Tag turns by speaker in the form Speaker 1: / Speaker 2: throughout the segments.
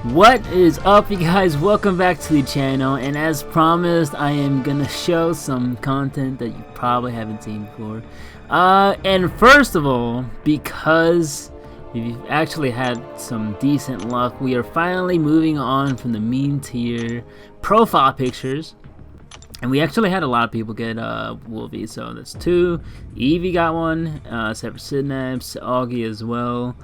Speaker 1: What is up, you guys? Welcome back to the channel, and as promised, I am gonna show some content that you probably haven't seen before. And first of all, because we've actually had some decent luck, we are finally moving on from the meme tier profile pictures. And we actually had a lot of people get Wolvie, so that's 2. Evie got one, Separate Synapse, Augie as well.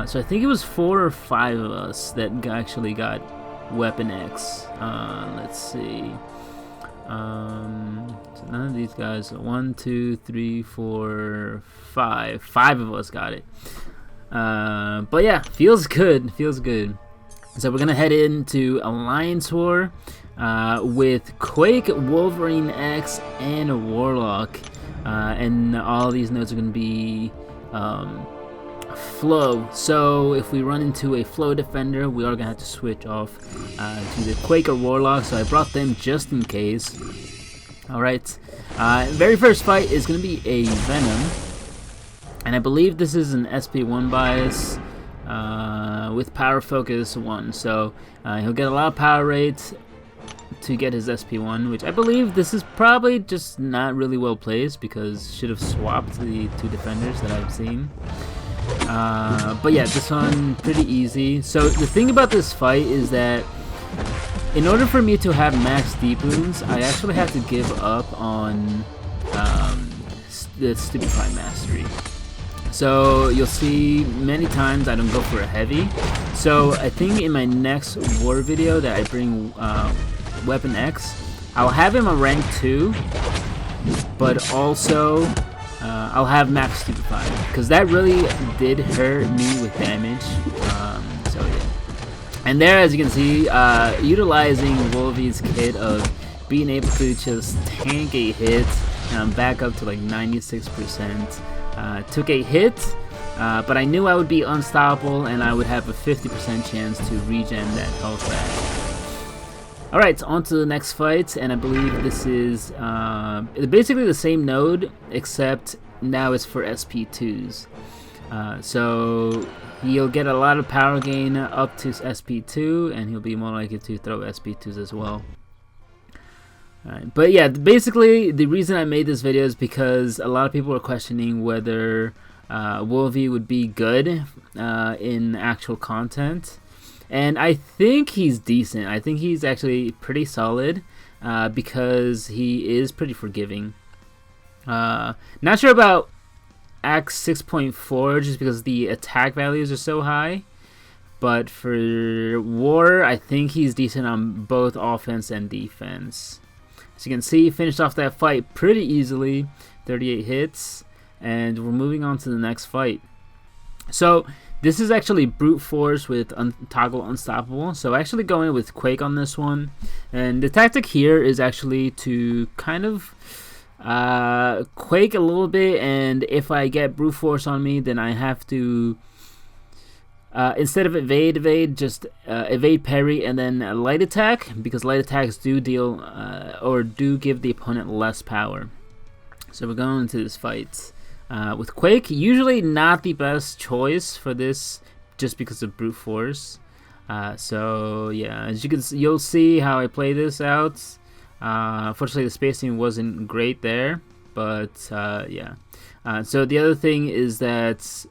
Speaker 1: So I think it was 4 or 5 of us that actually got Weapon X. Let's see. So none of these guys. So 1, 2, 3, 4, 5. 5 of us got it. But yeah, feels good. Feels good. So we're gonna head into Alliance War with Quake, Wolverine X, and Warlock. And all these nodes are gonna be flow. So if we run into a flow defender, we are gonna have to switch off to the Quake or Warlock, so I brought them just in case. Alright, very first fight is gonna be a Venom, and I believe this is an SP1 bias with power focus 1, so he'll get a lot of power rate to get his SP1, which I believe this is probably just not really well placed because should have swapped the 2 defenders that I've seen. But yeah, this one pretty easy. So the thing about this fight is that in order for me to have max deep wounds, I actually have to give up on the Stupefy Mastery. So you'll see many times I don't go for a heavy. So I think in my next war video that I bring Weapon X, I'll have him a rank 2, but also I'll have max Stupefy, because that really did hurt me with damage. So yeah. And there, as you can see, utilizing Wolvie's kit of being able to just tank a hit, and I'm back up to like 96%. Took a hit, but I knew I would be unstoppable, and I would have a 50% chance to regen that health back. Alright, on to the next fight, and I believe this is basically the same node, except now it's for SP2s. So he'll get a lot of power gain up to SP2, and he'll be more likely to throw SP2s as well. Alright, but yeah, basically the reason I made this video is because a lot of people are questioning whether Wolvie would be good in actual content. And I think he's decent. I think he's actually pretty solid because he is pretty forgiving. Not sure about Axe 6.4 just because the attack values are so high. But for War, I think he's decent on both offense and defense. As you can see, finished off that fight pretty easily. 38 hits. And we're moving on to the next fight. So this is actually brute force with toggle unstoppable. So actually going with Quake on this one. And the tactic here is actually to kind of Quake a little bit, and if I get brute force on me, then I have to instead of evade, just evade parry and then light attack, because light attacks do deal or do give the opponent less power. So we're going into this fight with Quake. Usually not the best choice for this, just because of brute force. So yeah, as you can see, you'll see how I play this out. Unfortunately, the spacing wasn't great there, but yeah. So the other thing is that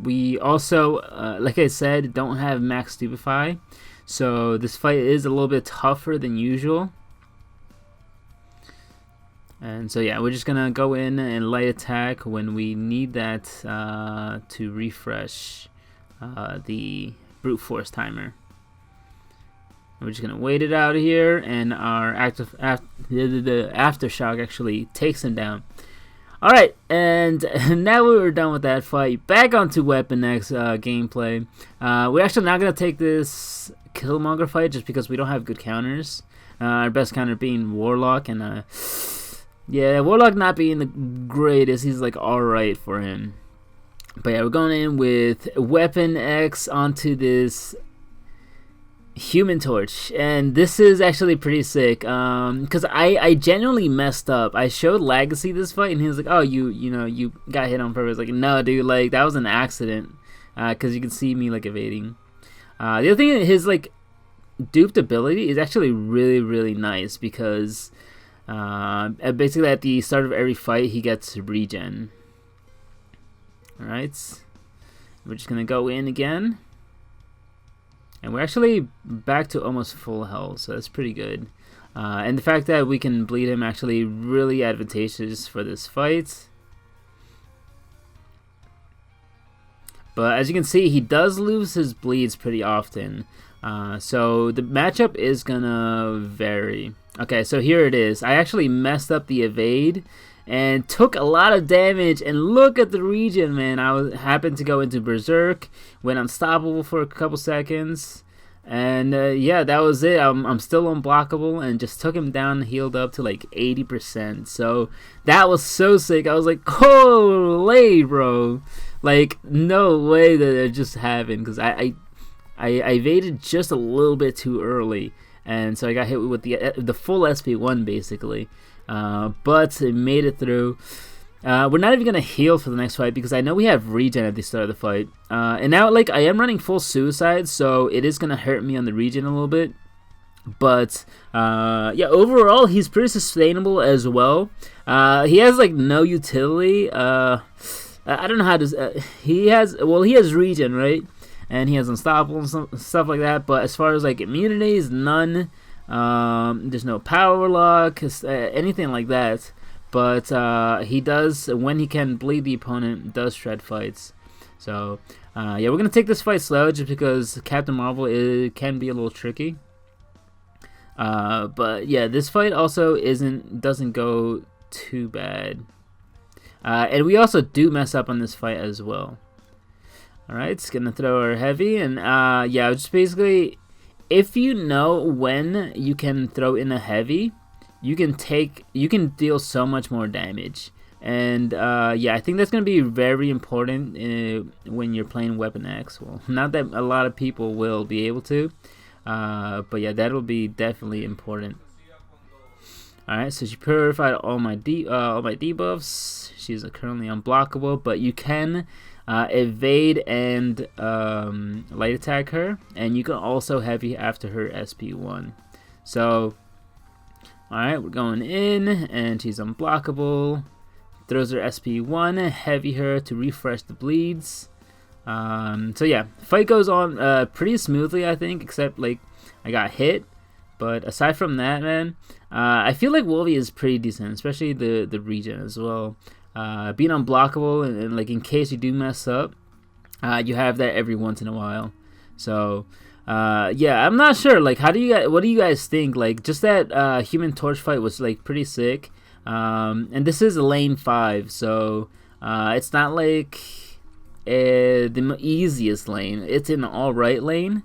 Speaker 1: we also, like I said, don't have max Stupefy, so this fight is a little bit tougher than usual. And so yeah, we're just gonna go in and light attack when we need that to refresh the brute force timer. We're just gonna wait it out here, and our the aftershock actually takes him down. Alright, and now we're done with that fight. Back onto Weapon X gameplay. We're actually not gonna take this Killmonger fight just because we don't have good counters. Our best counter being Warlock, and yeah, Warlock not being the greatest. He's like alright for him. But yeah, we're going in with Weapon X onto this Human Torch, and this is actually pretty sick because I genuinely messed up. I showed Legacy this fight, and he was like, oh, you got hit on purpose. Like, no dude, like that was an accident, because you can see me like evading. The other thing, his like duped ability is actually really nice because basically at the start of every fight he gets regen. Alright, we're just gonna go in again, and we're actually back to almost full health, so that's pretty good. And the fact that we can bleed him actually really advantageous for this fight. But as you can see, he does lose his bleeds pretty often. So the matchup is gonna vary. Okay, so here it is. I actually messed up the evade and took a lot of damage, and look at the regen, man. Happened to go into Berserk, went unstoppable for a couple seconds, and yeah, that was it. I'm still unblockable and just took him down, healed up to like 80%. So that was so sick. I was like, holy bro, like no way that it just happened, because I evaded just a little bit too early, and so I got hit with the full SP1 basically. But it made it through. We're not even gonna heal for the next fight because I know we have regen at the start of the fight. And now like I am running full suicide, so it is gonna hurt me on the regen a little bit. But yeah, overall he's pretty sustainable as well. He has like no utility. I don't know how to. He has regen, right? And he has unstoppable and stuff like that. But as far as like immunities, none. There's no power lock, anything like that. But he does, when he can bleed the opponent, does shred fights. So yeah, we're gonna take this fight slow just because Captain Marvel can be a little tricky. But yeah, this fight also doesn't go too bad. And we also do mess up on this fight as well. Alright, it's gonna throw our heavy, and yeah, just basically, if you know when you can throw in a heavy, you can deal so much more damage. And yeah, I think that's gonna be very important when you're playing Weapon X. Well, not that a lot of people will be able to, but yeah, that'll be definitely important. Alright, so she purified all my debuffs. She's currently unblockable, but you can evade and light attack her, and you can also heavy after her SP1. So alright, we're going in, and she's unblockable. Throws her SP1, heavy her to refresh the bleeds. So yeah, fight goes on pretty smoothly, I think, except like I got hit. But aside from that, man, I feel like Wolvie is pretty decent, especially the regen as well. Being unblockable and like in case you do mess up, you have that every once in a while. So yeah, I'm not sure. Like, what do you guys think? Like, just that Human Torch fight was like pretty sick. And this is a lane 5, so it's not like the easiest lane. It's an alright lane.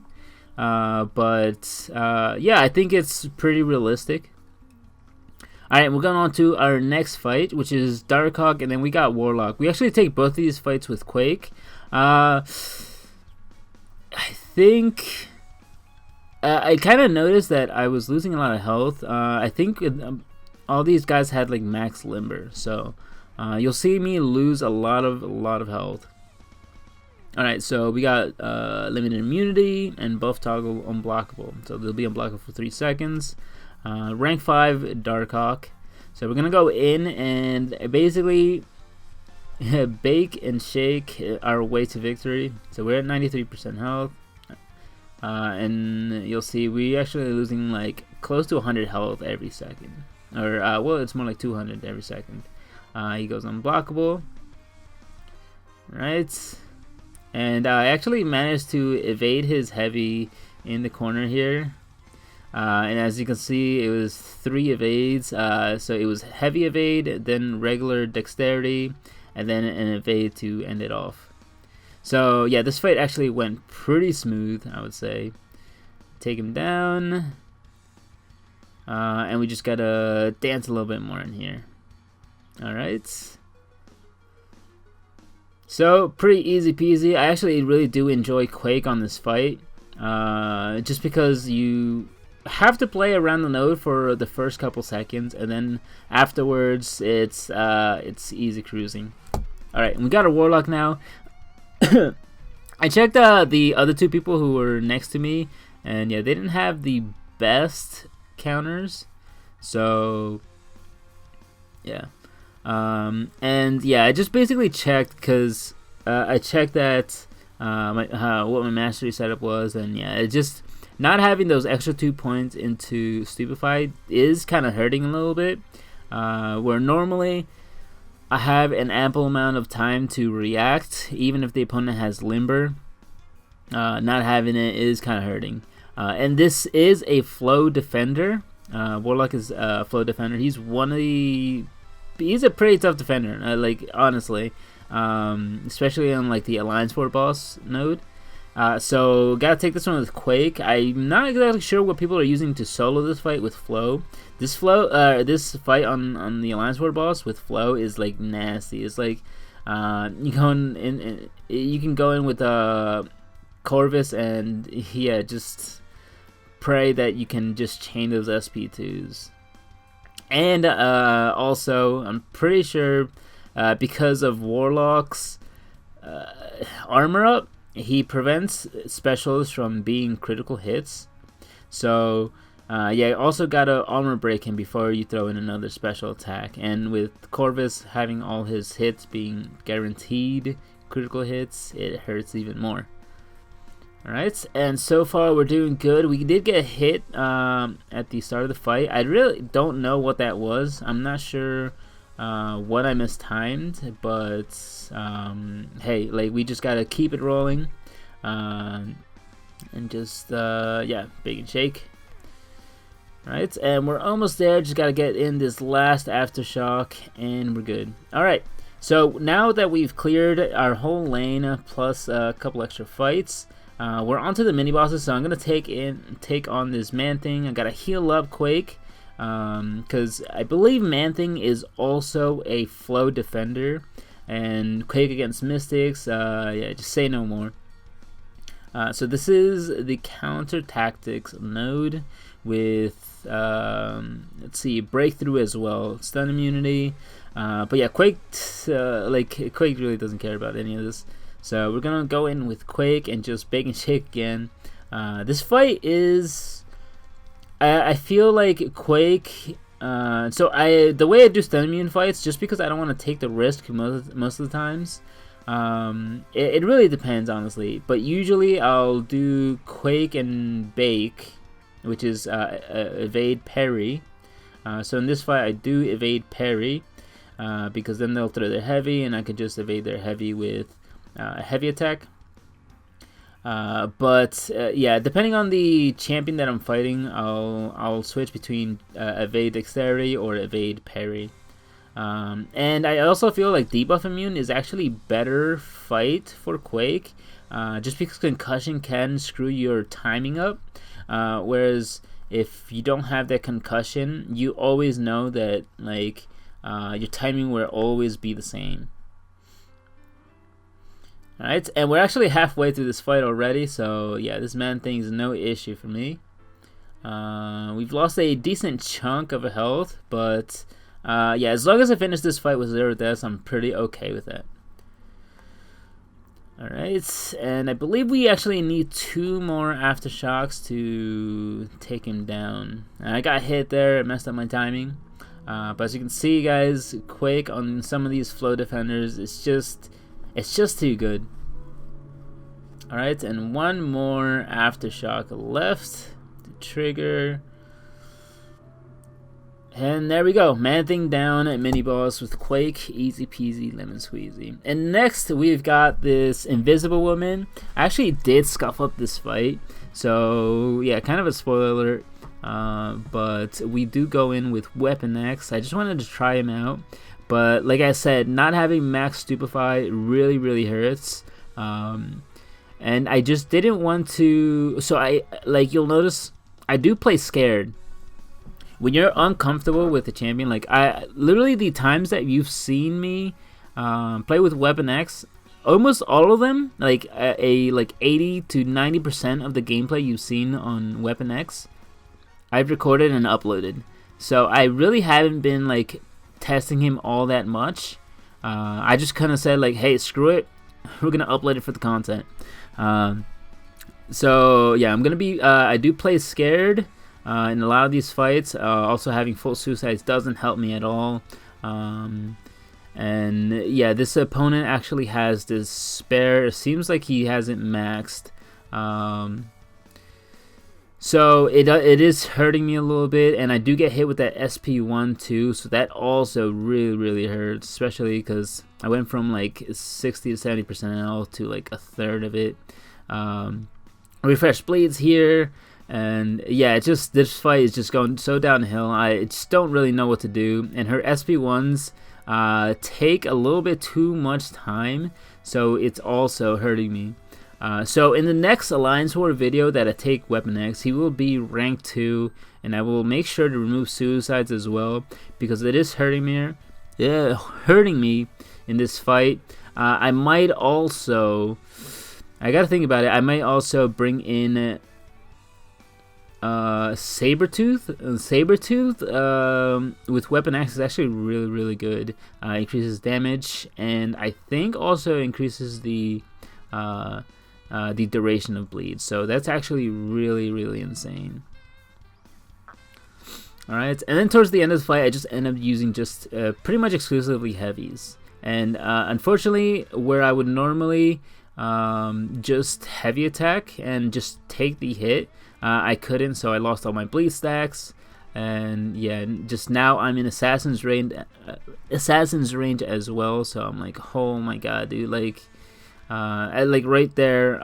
Speaker 1: But yeah, I think it's pretty realistic. Alright, we're going on to our next fight, which is Darkhawk, and then we got Warlock. We actually take both of these fights with Quake. I think I kind of noticed that I was losing a lot of health. I think all these guys had like max limber, so you'll see me lose a lot of health. Alright, so we got limited immunity and buff toggle unblockable. So they'll be unblockable for 3 seconds. Rank 5 Darkhawk. So we're gonna go in and basically bake and shake our way to victory. So we're at 93% health. And you'll see we actually losing like close to 100 health every second. Or well, it's more like 200 every second. He goes unblockable. Right. And I actually managed to evade his heavy in the corner here. And as you can see, it was 3 evades. So it was heavy evade, then regular dexterity, and then an evade to end it off. So yeah, this fight actually went pretty smooth, I would say. Take him down. And we just gotta dance a little bit more in here. Alright. So, pretty easy peasy. I actually really do enjoy Quake on this fight. Just because you have to play around the node for the first couple seconds, and then afterwards it's easy cruising. Alright, we got a Warlock now. I checked the other two people who were next to me, and yeah, they didn't have the best counters. So yeah, and yeah, I just basically checked because I checked that what my mastery setup was, and yeah, it just not having those extra 2 points into Stupefied is kind of hurting a little bit. Where normally I have an ample amount of time to react, even if the opponent has Limber. Not having it is kind of hurting. And this is a flow defender. Warlock is a flow defender. He's a pretty tough defender. Like honestly, especially on like the Alliance 4 boss node. So gotta take this one with Quake. I'm not exactly sure what people are using to solo this fight with Flow. This fight on the Alliance 4 boss with Flow is like nasty. It's like you can go in with Corvus and yeah, just pray that you can just chain those SP2s. And also, I'm pretty sure because of Warlock's armor up, he prevents specials from being critical hits. So yeah, also gotta armor break him before you throw in another special attack. And with Corvus having all his hits being guaranteed critical hits, it hurts even more. Alright, and so far we're doing good. We did get hit at the start of the fight. I really don't know what that was. I'm not sure what I mistimed, but hey, like we just gotta keep it rolling and just yeah, big and shake. Alright, and we're almost there. Just gotta get in this last aftershock and we're good. Alright, so now that we've cleared our whole lane plus a couple extra fights, we're onto the mini bosses. So I'm gonna take on this Man Thing. I gotta heal up Quake because I believe Man Thing is also a flow defender, and Quake against Mystics. Yeah, just say no more. So this is the counter tactics node with let's see, breakthrough as well, stun immunity. But yeah, Quake Quake really doesn't care about any of this. So we're gonna go in with Quake and just bake and shake again. This fight is, I feel like Quake. The way I do stun immune fights, just because I don't want to take the risk most of the times. It really depends, honestly. But usually I'll do Quake and bake, which is evade parry. So in this fight I do evade parry because then they'll throw their heavy, and I could just evade their heavy with a heavy attack. But yeah, depending on the champion that I'm fighting, I'll switch between evade dexterity or evade parry. And I also feel like debuff immune is actually better fight for Quake, just because concussion can screw your timing up, whereas if you don't have that concussion, you always know that like your timing will always be the same. Alright, and we're actually halfway through this fight already, so yeah, this Man Thing is no issue for me. We've lost a decent chunk of health, but yeah, as long as I finish this fight with 0 deaths, I'm pretty okay with that. Alright, and I believe we actually need 2 more aftershocks to take him down. I got hit there, it messed up my timing. But as you can see, guys, Quake on some of these flow defenders, it's just too good. Alright, and 1 more aftershock left to trigger. And there we go. Man Thing down at mini boss with Quake. Easy peasy lemon squeezy. And next we've got this Invisible Woman. I actually did scuff up this fight, so yeah, kind of a spoiler alert. But we do go in with Weapon X. I just wanted to try him out. But like I said, not having max Stupefy really hurts. And I just didn't want to. So you'll notice I do play scared. When you're uncomfortable with the champion, like I literally the times that you've seen me play with Weapon X, almost all of them, like 80 to 90% of the gameplay you've seen on Weapon X, I've recorded and uploaded. So I really haven't been like testing him all that much. I just kind of said like, hey, screw it, we're gonna upload it for the content. So yeah, I'm gonna be. I do play scared in a lot of these fights. Also, having full suicides doesn't help me at all. And yeah, this opponent actually has this spare. It seems like he hasn't maxed. So it is hurting me a little bit, and I do get hit with that SP1 too, so that also really hurts, especially because I went from like 60 to 70% health to like a third of it. Refresh bleeds here, and yeah, this fight is just going so downhill. I just don't really know what to do, and her SP1s take a little bit too much time, so it's also hurting me. So in the next Alliance War video that I take Weapon X, he will be rank 2, and I will make sure to remove suicides as well, because it is hurting me in this fight. I might also, I gotta think about it, I might also bring in Sabretooth. With Weapon X is actually really good. Increases damage, and I think also increases the duration of bleed, so that's actually really insane. Alright, and then towards the end of the fight I just end up using just pretty much exclusively heavies, and unfortunately where I would normally just heavy attack and just take the hit, I couldn't, so I lost all my bleed stacks. And yeah, just now I'm in assassin's range as well, so I'm like, oh my god, dude, like right there,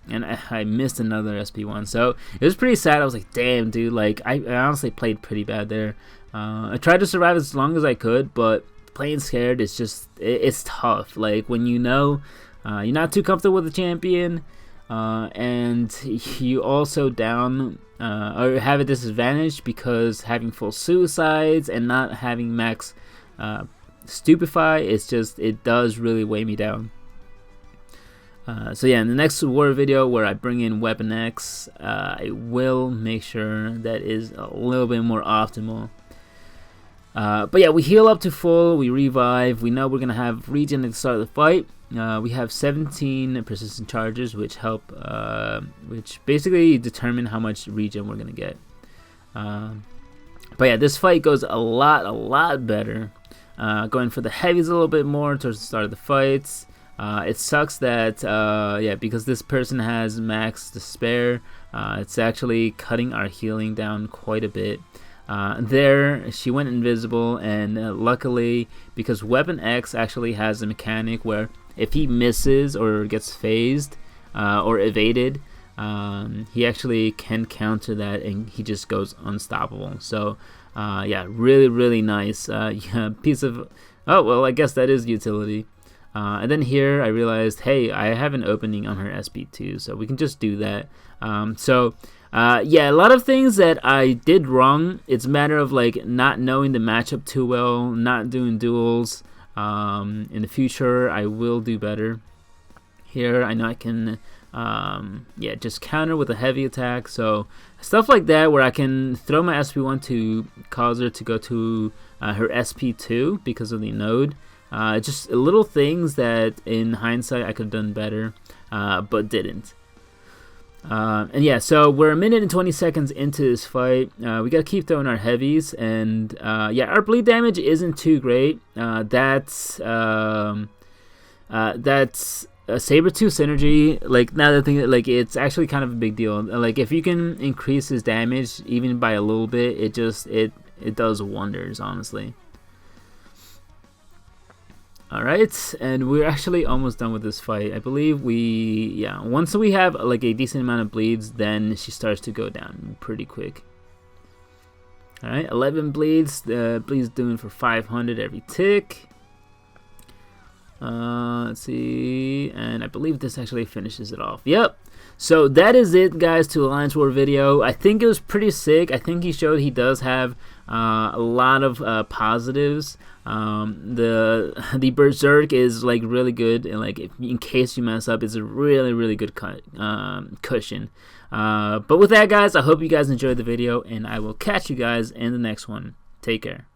Speaker 1: and I missed another SP1, so it was pretty sad. I was like, damn, dude, like I honestly played pretty bad there. I tried to survive as long as I could, but playing scared is just, it's tough. Like when you know you're not too comfortable with the champion, and you also down or have a disadvantage because having full suicides and not having max stupefy, it does really weigh me down. So yeah, in the next war video where I bring in Weapon X, I will make sure that is a little bit more optimal. But yeah, we heal up to full, we revive, we know we're going to have regen at the start of the fight. We have 17 persistent charges, which help, which basically determine how much regen we're going to get. But yeah, this fight goes a lot better. Going for the heavies a little bit more towards the start of the fights. It sucks that, yeah, because this person has max to spare, it's actually cutting our healing down quite a bit. There, she went invisible, and luckily, because Weapon X actually has a mechanic where if he misses or gets phased or evaded, he actually can counter that, and he just goes unstoppable. So, yeah, really nice yeah, piece of, oh, well, I guess that is utility. And then here I realized, hey, I have an opening on her SP2, so we can just do that. Yeah, a lot of things that I did wrong. It's a matter of like not knowing the matchup too well, not doing duels. In the future, I will do better. Here, I know I can, yeah, just counter with a heavy attack. So stuff like that, where I can throw my SP1 to cause her to go to her SP2 because of the node. Just little things that in hindsight I could have done better, but didn't. And yeah, so we're a minute and 20 seconds into this fight. We gotta keep throwing our heavies, and yeah, our bleed damage isn't too great. That's a Sabretooth synergy. Like, now that I think, like, it's actually kind of a big deal. Like, if you can increase his damage even by a little bit, it does wonders, honestly. Alright, and we're actually almost done with this fight. I believe yeah, once we have like a decent amount of bleeds, then she starts to go down pretty quick. Alright, 11 bleeds. Bleeds doing for 500 every tick. Let's see, and I believe this actually finishes it off. Yep. So that is it, guys, to Alliance War video. I think it was pretty sick. I think he showed he does have a lot of positives. The Berserk is like really good, and like in case you mess up, it's a really good cushion. But with that, guys, I hope you guys enjoyed the video, and I will catch you guys in the next one. Take care.